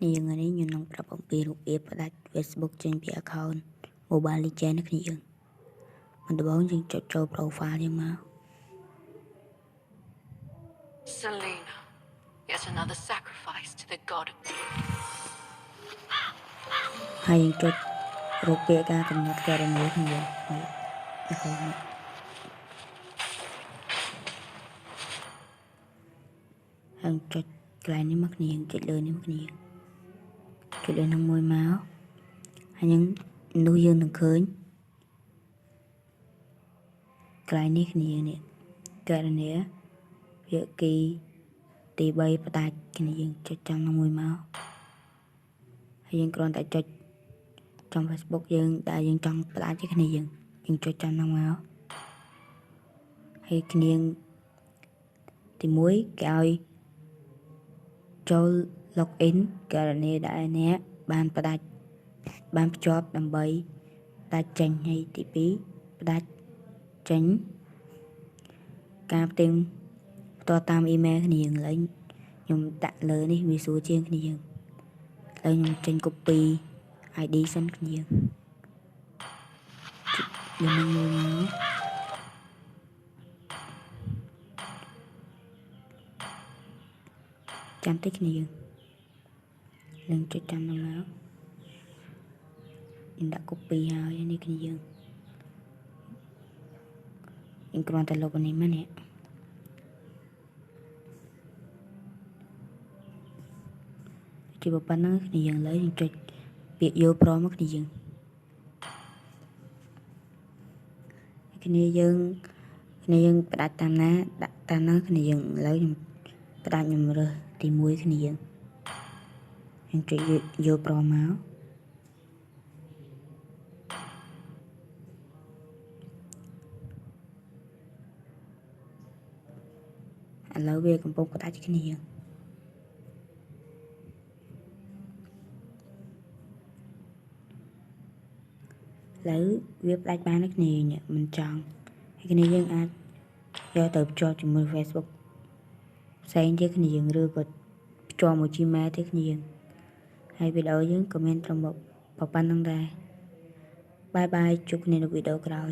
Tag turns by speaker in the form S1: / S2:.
S1: គ្នាយើងនេះខ្ញុំនឹងប្រាប់អំពីរបៀបផ្ដាច់ Facebook ចេញពី account Mobile Legends នេះគ្នាយើងមិនដំបូងយើងចុចចូល profile យើងមក
S2: Selena, yet another sacrifice to the god of death.
S1: ហើយយើងចុចរកពាក្យការកំណត់ករណីគ្នាយើងហើយចុចកន្លែងនេះមកគ្នាយើងចុចលើនេះមកគ្នាចុចលើនឹងមួយមកហើយនោះយើងនឹងឃើញកន្លែងនេះគ្នានេះករណីភាគីទី3ផ្ដាច់គ្នាយើងចុចចាំនឹងមួយមកហើយយើងគ្រាន់តែចុចចំ Facebook យើងដែលយើងចង់ផ្ដាច់ឲ្យគ្នាយើងចុចចាំនឹងមកហើយគ្នាទី1គេឲ្យចូល login ករណីដែលអ្នកបានផ្ដាច់បានភ្ជាប់ដើម្បីផ្ដាច់ចេញហើយទី2ផ្ដាច់ចេញការផ្ទេញផ្ទាល់តាម email គ្នាយើងឡើយខ្ញុំដាក់លើនេះវាស្រួលជាងគ្នាយើងឥឡូវខ្ញុំចេញ copy ID សិនគ្នាយើងនឹងមកចាំតិចគ្នាយើងនឹងចុចចាំនឹងមកខ្ញុំដាក់ copy ហើយនេះគ្នាយើងគ្រាន់តែលុបអានេះមកនេះជាប៉ុណ្ណឹងគ្នាយើងឡើយយើងចុចពាក្យយកព្រមមកគ្នាយើងផ្ដាច់តាមណាដាក់តាមណាគ្នាយើងឥឡូវខ្ញុំផ្ដាច់ខ្ញុំរើសទី1គ្នាយើងចុចយកព្រមមកឥឡូវវាកំពុងផ្ដាច់គ្នាយើងឥឡូវវាផ្ដាច់បានហើយគ្នាយើងមិនចង់ហើយគ្នាយើងអាចយកទៅភ្ជាប់ជាមួយ Facebook ផ្សេងទៀតគ្នាយើងឬក៏ភ្ជាប់មួយ Gmail ទៀតគ្នាយើងហើយវីដេអូយើងក៏មានត្រឹមប៉ុណ្្នឹងដែរបាយបាយជួបគ្នានៅវីដេអូក្រោយ